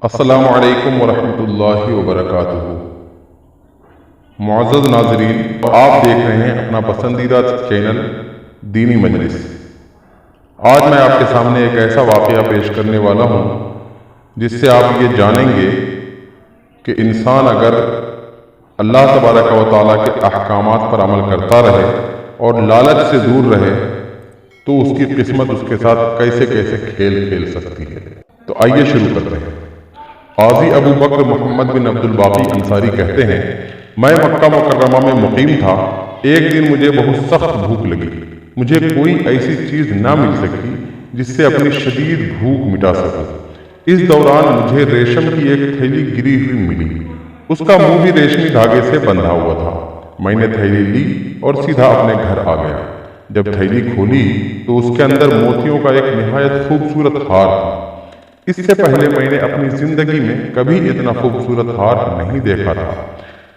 السلام علیکم ورحمۃ اللہ وبرکاتہ۔ معزز ناظرین، آپ دیکھ رہے ہیں اپنا پسندیدہ چینل دینی مجلس۔ آج میں آپ کے سامنے ایک ایسا واقعہ پیش کرنے والا ہوں جس سے آپ یہ جانیں گے کہ انسان اگر اللہ تبارک و تعالیٰ کے احکامات پر عمل کرتا رہے اور لالچ سے دور رہے تو اس کی قسمت اس کے ساتھ کیسے کیسے کھیل کھیل سکتی ہے۔ تو آئیے شروع کرتے ہیں۔ قاضی ابو بکر محمد بن عبد الباقی انصاری کہتے ہیں، میں مکہ مکرمہ میں مقیم تھا۔ ایک دن مجھے بہت سخت بھوک لگی۔ مجھے کوئی ایسی چیز نہ مل سکی جس سے اپنی شدید بھوک مٹا سکوں۔ اس دوران مجھے ریشم کی ایک تھیلی گری ہوئی ملی۔ اس کا منہ بھی ریشمی دھاگے سے بندھا ہوا تھا۔ میں نے تھیلی لی اور سیدھا اپنے گھر آ گیا۔ جب تھیلی کھولی تو اس کے اندر موتیوں کا ایک نہایت خوبصورت ہار تھا۔ اس سے پہلے میں نے اپنی زندگی میں کبھی اتنا خوبصورت ہار نہیں دیکھا تھا۔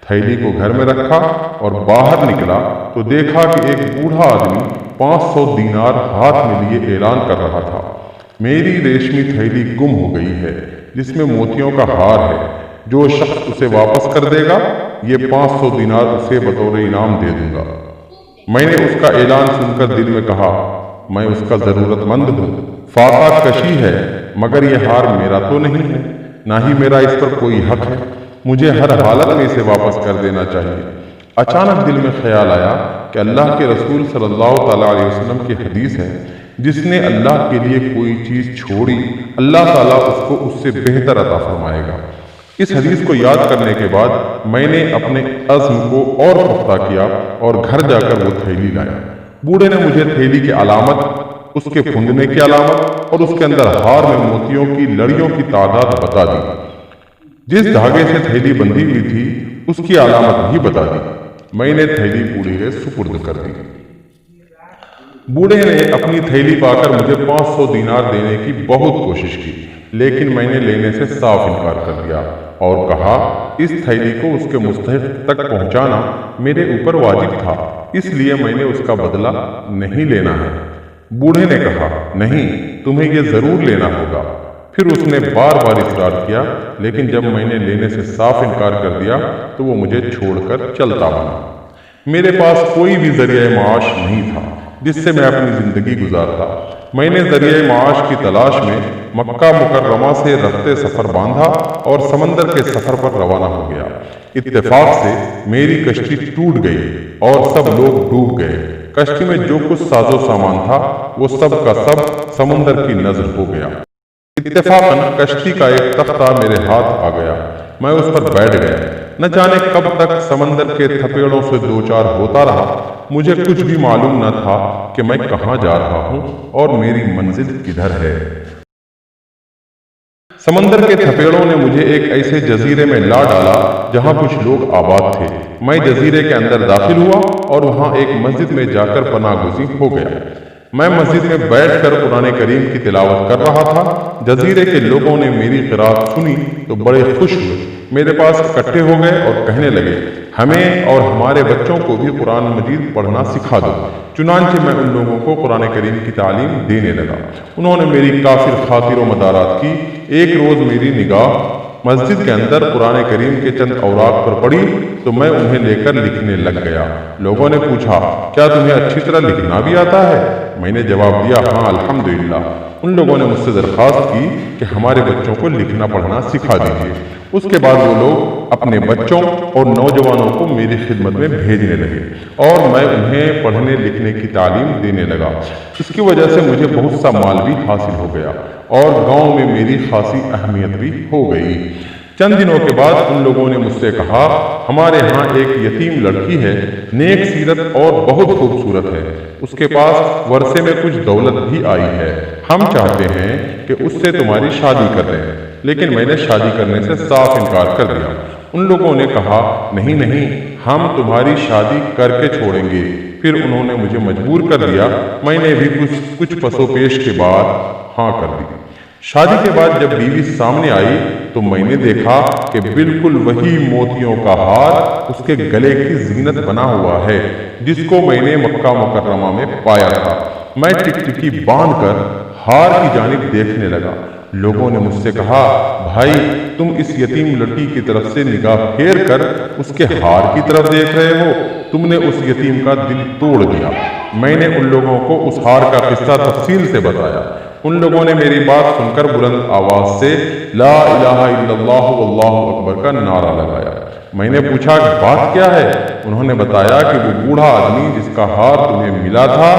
تھیلی کو گھر میں رکھا اور باہر نکلا تو دیکھا کہ ایک بوڑھا آدمی 500 دینار ہاتھ میں لیے اعلان کر رہا تھا، میری ریشمی تھیلی گم ہو گئی ہے جس میں موتیوں کا ہار ہے۔ جو شخص اسے واپس کر دے گا یہ 500 دینار اسے بطور انعام دے دوں گا۔ میں نے اس کا اعلان سن کر دل میں کہا، میں اس کا ضرورت مند ہوں۔ فاقہ کشی ہے مگر یہ ہار میرا تو نہیں ہے، نہ ہی میرا اس پر کوئی حق ہے۔ مجھے ہر حالت میں اسے واپس کر دینا چاہیے۔ اچانک دل میں خیال آیا کہ اللہ کے رسول صلی اللہ تعالیٰ علیہ وسلم کی حدیث ہے، جس نے اللہ کے لیے کوئی چیز چھوڑی اللہ تعالیٰ اس کو اس سے بہتر عطا فرمائے گا۔ اس حدیث کو یاد کرنے کے بعد میں نے اپنے عزم کو اور پختہ کیا اور گھر جا کر وہ تھیلی لایا۔ بوڑھے نے مجھے تھیلی کی علامت، اس کے پھندنے کی علامت اور اس کے اندر ہار میں موتیوں کی لڑیوں کی تعداد بتا دی۔ جس دھاگے سے تھیلی بندھی ہوئی تھی اس کی علامت بھی بتا دی۔ میں نے تھیلی بوڑھے کے سپرد کر دی۔ بوڑھے نے اپنی تھیلی پا کر مجھے 500 دینار دینے کی بہت کوشش کی، لیکن میں نے لینے سے صاف انکار کر دیا اور کہا اس تھیلی کو اس کے مستحق تک پہنچانا میرے اوپر واجب تھا، اس لیے میں نے اس کا بدلہ نہیں لینا ہے۔ بوڑھے نے کہا، نہیں، تمہیں یہ ضرور لینا ہوگا۔ پھر اس نے بار بار اصرار کیا، لیکن جب میں نے لینے سے صاف انکار کر دیا تو وہ مجھے چھوڑ کر چلتا بنا۔ میرے پاس کوئی بھی ذریعہ معاش نہیں تھا جس سے میں اپنی زندگی گزارتا۔ میں نے ذریعہ معاش کی تلاش میں مکہ مکرمہ سے رفتے سفر باندھا اور سمندر کے سفر پر روانہ ہو گیا۔ اتفاق سے میری کشتی ٹوٹ گئی اور سب لوگ ڈوب گئے۔ کشتی میں جو کچھ ساز و سامان تھا وہ سب کا سب سمندر کی نذر ہو گیا۔ اتفاقاً کشتی کا ایک تختہ میرے ہاتھ آ گیا۔ میں اس پر بیٹھ گیا۔ نہ جانے کب تک سمندر کے تھپیڑوں سے دوچار ہوتا رہا۔ مجھے کچھ بھی معلوم نہ تھا کہ میں کہاں جا رہا ہوں اور میری منزل کدھر ہے۔ سمندر کے تھپیڑوں نے مجھے ایک ایسے جزیرے میں لا ڈالا جہاں کچھ لوگ آباد تھے۔ میں جزیرے کے اندر داخل ہوا اور وہاں ایک مسجد میں جا کر پناہ گزین ہو گیا۔ میں مسجد میں بیٹھ کر قرآن کریم کی تلاوت کر رہا تھا۔ جزیرے کے لوگوں نے میری قرات سنی تو بڑے خوش ہوئے، میرے پاس اکٹھے ہو گئے اور کہنے لگے، ہمیں اور ہمارے بچوں کو بھی قرآن مجید پڑھنا سکھا دو۔ چنانچہ میں ان لوگوں کو قرآن کریم کی تعلیم دینے لگا۔ انہوں نے میری کافر خاطر و مدارات کی۔ ایک روز میری نگاہ مسجد کے اندر قرآن کریم کے چند اوراق پر پڑی تو میں انہیں لے کر لکھنے لگ گیا۔ لوگوں نے پوچھا، کیا تمہیں اچھی طرح لکھنا بھی آتا ہے؟ میں نے جواب دیا، ہاں الحمدللہ۔ ان لوگوں نے مجھ سے درخواست کی کہ ہمارے بچوں کو لکھنا پڑھنا سکھا دیجیے۔ اس کے بعد وہ لوگ اپنے بچوں اور نوجوانوں کو میری خدمت میں بھیجنے لگے اور میں انہیں پڑھنے لکھنے کی تعلیم دینے لگا۔ اس کی وجہ سے مجھے بہت سا مال بھی حاصل ہو گیا اور گاؤں میں میری خاصی اہمیت بھی ہو گئی۔ چند دنوں کے بعد ان لوگوں نے مجھ سے کہا، ہمارے ہاں ایک یتیم لڑکی ہے، نیک سیرت اور بہت خوبصورت ہے، اس کے پاس ورثے میں کچھ دولت بھی آئی ہے، ہم چاہتے ہیں کہ اس سے تمہاری شادی کر دیں۔ لیکن میں نے شادی کرنے سے صاف انکار کر دیا۔ ان لوگوں نے کہا، نہیں نہیں، ہم تمہاری شادی کر کے چھوڑیں گے۔ پھر انہوں نے مجھے مجبور کر دیا۔ میں نے بھی کچھ پسو پیش کے بعد ہاں کر دی۔ شادی کے بعد جب بیوی سامنے آئی تو میں نے دیکھا کہ بالکل وہی موتیوں کا ہار اس کے گلے کی زینت بنا ہوا ہے جس کو میں نے مکہ مکرمہ میں پایا تھا۔ میں ٹکٹکی باندھ کر ہار کی جانب دیکھنے لگا لوگوں نے مجھ سے کہا بھائی تم اس یتیم لڑکی کی طرف سے نگاہ پھیر کر اس کے ہار کی طرف دیکھ رہے ہو، تم نے اس یتیم کا دل توڑ دیا۔ میں نے ان لوگوں کو اس ہار کا قصہ تفصیل سے بتایا۔ ان لوگوں نے میری بات سن کر بلند آواز سے لا الہ الا اللہ واللہ اکبر کا نعرہ لگایا۔ میں نے پوچھا کہ بات کیا ہے؟ انہوں نے بتایا کہ وہ بوڑھا آدمی جس کا ہار تمہیں ملا تھا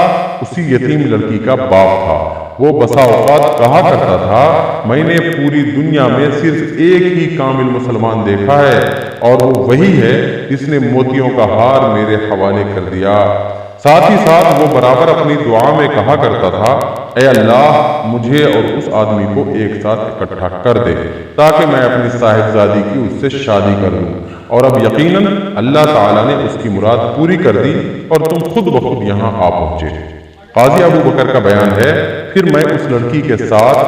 اسی یتیم لڑکی کا باپ تھا۔ وہ بسا اوقات کہا کرتا تھا میں نے پوری دنیا میں صرف ایک ہی کامل مسلمان دیکھا ہے اور وہ وہی ہے جس نے موتیوں کا ہار میرے حوالے کر دیا۔ ساتھ ہی ساتھ وہ برابر اپنی دعا میں کہا کرتا تھا اے اللہ مجھے اور اس آدمی کو ایک ساتھ اکٹھا کر دے تاکہ میں اپنی صاحبزادی کی اس سے شادی کر لوں، اور اب یقیناً اللہ تعالیٰ نے اس کی مراد پوری کر دی اور تم خود بخود یہاں آ پہنچے۔ قاضی ابو بکر کا بیان ہے پھر میں اس لڑکی کے ساتھ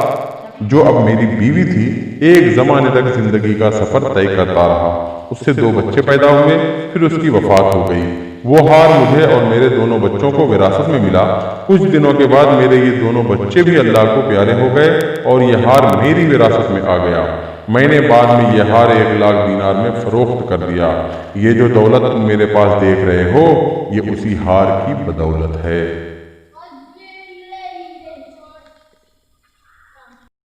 جو اب میری بیوی تھی ایک زمانے تک زندگی کا سفر طے کرتا رہا۔ اس سے 2 بچے پیدا ہوئے، پھر اس کی وفات ہو گئی۔ وہ ہار مجھے اور میرے دونوں بچوں کو وراثت میں ملا۔ کچھ دنوں کے بعد میرے یہ دونوں بچے بھی اللہ کو پیارے ہو گئے اور یہ ہار میری وراثت میں آ گیا۔ میں نے بعد میں یہ ہار 1 لاکھ دینار میں فروخت کر دیا۔ یہ جو دولت تم میرے پاس دیکھ رہے ہو یہ اسی ہار کی بدولت ہے۔